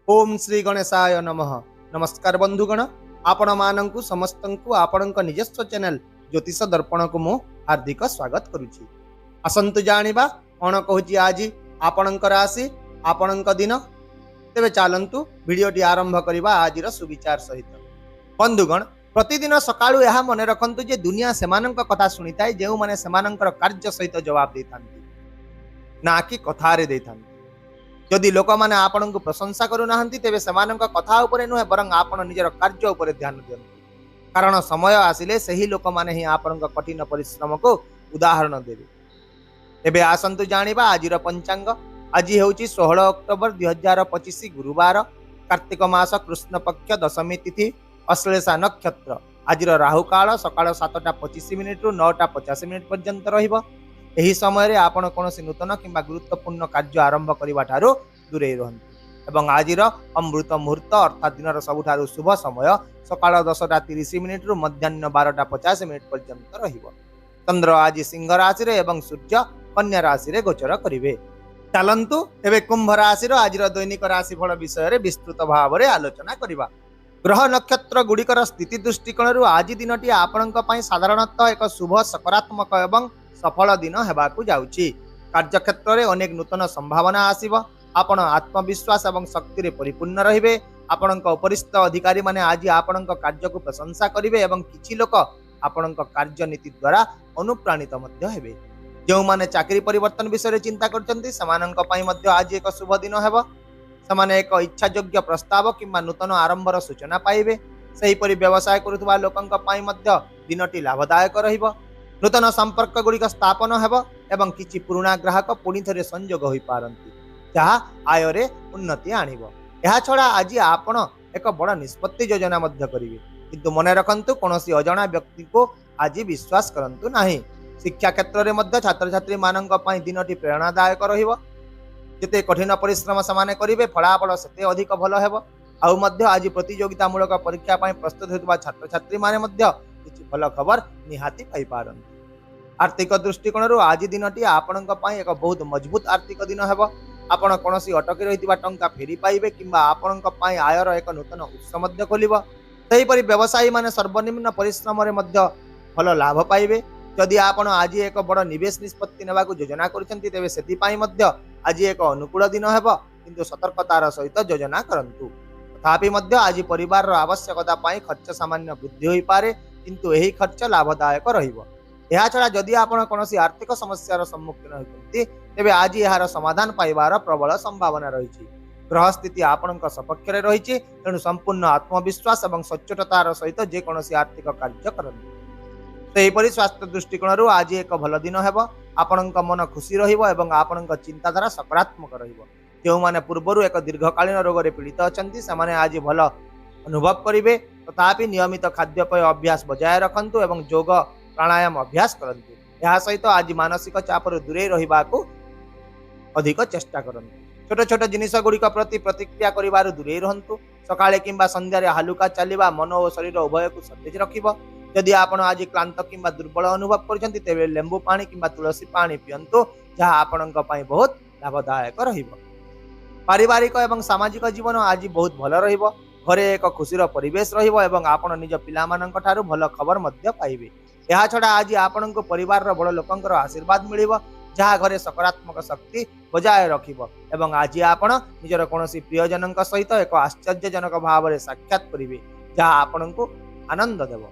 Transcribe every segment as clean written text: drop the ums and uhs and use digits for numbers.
ओम श्री गणेशाय नमः। नमस्कार बंधुगण, आपण मानंकु समस्तंकु आपणक निजस्व चैनल ज्योतिष दर्पण को मु हार्दिक स्वागत करुछि। आसंतु जानिबा कोन कहूछि आज आपणक राशि आपणक दिन। तेबे चालंतु वीडियोटी आरंभ करिबा आजिर सुविचार सहित। बंधुगण, प्रतिदिन सकाळु यह मने रखंतु जे दुनिया सेमानंक कथा सुनिताय जेउ माने सेमानंकर कार्य सहित जवाब देतांती ना कि कथारे देतांती। जदि लोक मैंने आपण को प्रशंसा करूना तेरे से कथा उपरे नुहे बरं आपण निजर कार्य उपरे ध्यान दियंतु, कारण समय आसिले सही लोक मैंने ही आपण कठिन परिश्रम को उदाहरण देवे। एबे आसंतु जानिबा आजिर पंचांग। आज हेउची 16 अक्टोबर 2025 गुरुवार, कार्तिक मास कृष्ण पक्ष दशमी तिथि, अश्लेषा नक्षत्र। आजिर राहु काल सकाळ 7:25 रु 9:50 पर्यंत रहिबो। एही समय रे आपण कोनोसी नूतन किंबा गुरुत्वपूर्ण कार्य आरंभ करिवा ठारो दूरे रहंतु एवं आजिर अमृत मुहूर्त अर्थात दिनर सबुठारु शुभ समय सकाळ 10:30 रु मध्याह्न 12:50 पर्यंत रहिबो। चंद्र आज सिंह राशि रे एवं सूर्य कन्या राशि रे गोचर करिवे। चलंतु एबे कुंभ राशि रो आजिर दैनिक राशिफल विषय रे विस्तृत भाव रे आलोचना करिबा। ग्रह नक्षत्र गुड़िकर स्थिति दृष्टिकोण आज दिनटी आपणक पई साधारणतः एक शुभ सकारात्मक एवं सफल दिन हेबाकु जाउची। कार्यक्षेत्र रे अनेक नूतन संभावना आसीबो। आपण आत्मविश्वास एवं शक्ति रे परिपूर्ण रहिबे। आपणक उपरिस्थ अधिकारी माने आज आपणक कार्य को प्रशंसा करिवे एवं किछि लोक आपणक कार्यनीति द्वारा अनुप्राणित मध्य हेबे। जो माने चाकरी परिवर्तन विषय रे चिंता करचंती समानंक पई मध्य आज एक शुभ दिन हेबो। समाने एक इच्छा योग्य प्रस्ताव किंबा नूतन आरंभर सूचना पाइबे। सही परि व्यवसाय करुवा लोकंक पई मध्य दिनटी लाभदायक रहिबो। नूतन संपर्क गुड़िक स्थापन हेबो एवं किछि पुराना ग्राहक पुणी थरे संयोग होई पारंती, जहा आय रे उन्नति आनिबो। एहा छडा आज आपण एक बड़ निष्पत्ति योजना मध्य करिवे, किंतु मने रखंतु कोनोसी अजणा व्यक्ति को आज विश्वास करंतु नाही। शिक्षा क्षेत्र रे मध्य छात्र छात्री मानंक पई दिनटी प्रेरणादायक रहिबो। जेते कठिन परिश्रम समाने करिवे फलाफल सेते अधिक भलो हेबो। आउ मध्य आज प्रतियोगितामूलक परीक्षा पई प्रस्तुत हेतुवा छात्र छात्री माने मध्य किछि भलो खबर निहाती पाई पारन। आर्थिक दृष्टिकोण आज दिनटी आपणक पई एक बहुत मजबूत आर्थिक दिन हेबो। आपण कोनोसी अटकी रहितबा टंका फेरी पाइबे किंबा आपणक पई आयर एक नूतन उत्स मध्य खोलिबो। सही परि व्यवसायी माने सर्वनिम्न परिश्रम रे मध्य भलो लाभ पाइबे। जदि आपण आज एक बड़ निवेश निष्पत्ति नेबाकू योजना करछंती तेबे सेति पई मध्य आज एक अनुकूल दिन हेबो, किंतु सतर्कतार सहित योजना करंतु। तथापि मध्य आज परिवार आवश्यकता पई खर्च सामान्य वृद्धि होई पारे, किंतु एही खर्च लाभदायक रहिबो। एहा छडा जदि आपण कोनोसी आर्थिक समस्यार सम्मुखीन होइछंती तेबे आज एहार समाधान पाइबार प्रबल संभावना रहिछि। ग्रह स्थिति आपणक सपक्ष रे रहिछि, तेणु संपूर्ण आत्मविश्वास एवं सच्चोटतार सहित जे कोनोसी आर्थिक कार्य करंतु। सेहीपरि स्वास्थ्य दृष्टिकोण आज एक भल दिन हेबो। आपणक मन खुशी रहिबो एवं आपणक चिंताधारा सकारात्मक रहिबो। जो माने पूर्वरु एक दीर्घकालीन रोग रे पीड़ित अछंती समाने आज भल अनुभव करिवे। तथापि नियमित खाद्यपेय अभ्यास बजाय रखंतु एवं योग प्राणायाम अभ्यास करंतु। यह सहित आज मानसिक चापर दूरे रहिबाकू अधिक चेष्टा करंतु। छोट छोट जिनिस गुड़िक प्रति प्रतिक्रिया करिबारु दूरे रहंतु। सकाळे किंबा संध्यारे हालुका चलिबा मन और शरीर उभय को सतेज रखिबो। यदि आपण आज क्लांत किंबा दुर्बल अनुभव करछंती तेबे लेंबू पानी किंबा तुलसी पानी पियंतु, जहा आपणक पई बहुत लाभदायक रहिबो। पारिवारिक एवं सामाजिक जीवन आज बहुत भल रहिबो। घरे एक खुशीर परिवेश रहिबो एवं आपण निज पिलामानंक ठारू भल खबर मध्य पाइबे। एहा छडा आज आपणक परिवार रो बड़ लोकंकर आशीर्वाद मिलिबो, जहा घरे सकारात्मक शक्ति बजाय रखिबो एवं आज आपण निजर कोनोसी प्रियजनक सहित एक आश्चर्यजनक भाव रे साक्षात करिवे, जहा आपणक आनंद देबो।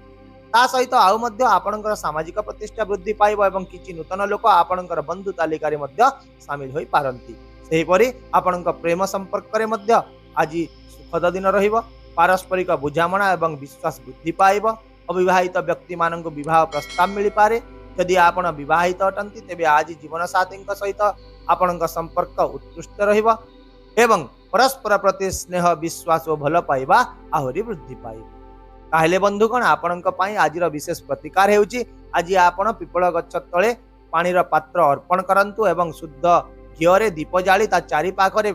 ता सहित आउ मध्य आपणकर सामाजिक प्रतिष्ठा वृद्धि पाइबो एवं किछि नूतन लोक आपणकर बंधु तालिका रे मध्य शामिल होई पारंती। सेही परि आपणक प्रेम संपर्क रे मध्य आज सुखद दिन रहिबो। पारस्परिक बुझामणा एवं विश्वास वृद्धि पाइबो। अविवाहित व्यक्ति मानक विवाह प्रस्ताव मिली पारे। यदि आपण विवाहित अटंती तेबे आज जीवन साथी सहित आपणक संपर्क उत्कृष्ट रहिबो एवं परस्पर प्रति स्नेह विश्वास और भल पाइबा आहुरी वृद्धि पाइबो। ताहेले बंधुगण, आपणक पई आजिर विशेष प्रतिकार हेउची आज आपण पिपळ गच्छ तळे पानीर पात्र अर्पण करंतु एवं शुद्ध घिओरे दीप जाली ता चारि पाखरे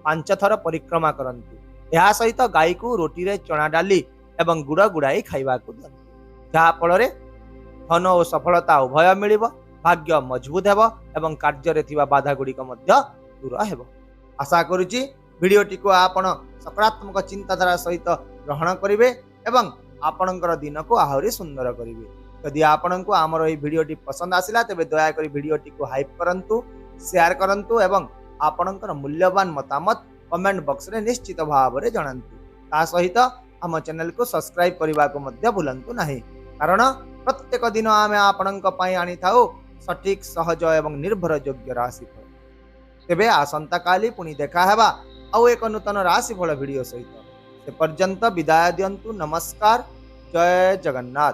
5 थर परिक्रमा करंतु। एहा सहित गाई को रोटी रे चना डाली एवं गुड़ गुड़ाई खाइबा को दियंतु, जहा फल रे धन और सफलता उभय मिलिबो। भाग्य मजबूत हेबो एवं कार्य रे थिबा बाधा गुड़िक मध्य दूर हेबो। आशा करूची भिडियोटी को आपण सकारात्मक चिंताधारा सहित ग्रहण करेंगे एवं आपणकर दिन को आहरी सुंदर करेंगे। यदि आपण को आमर ये भिडियोटी पसंद आसिला तेबे दयाकोरी भिडियोटी को हाइप करंतु, शेयर करंतु एवं आपणकर मूल्यवान मतामत कमेंट बॉक्स रे निश्चित भाव में जणांतु। ता सहित आम चैनल को सब्सक्राइब करने को मध्य भूलंतु नहीं, कारण प्रत्येक दिन आम आपणक पई आनी थाउ सठिक सहज एवं निर्भर योग्य राशिफल। तेबे आसंता काली पुणी देखा हेबा आउ एक नूतन राशिफल वीडियो सहित। से पर्यंत विदाय दियंतु। नमस्कार। जय जगन्नाथ।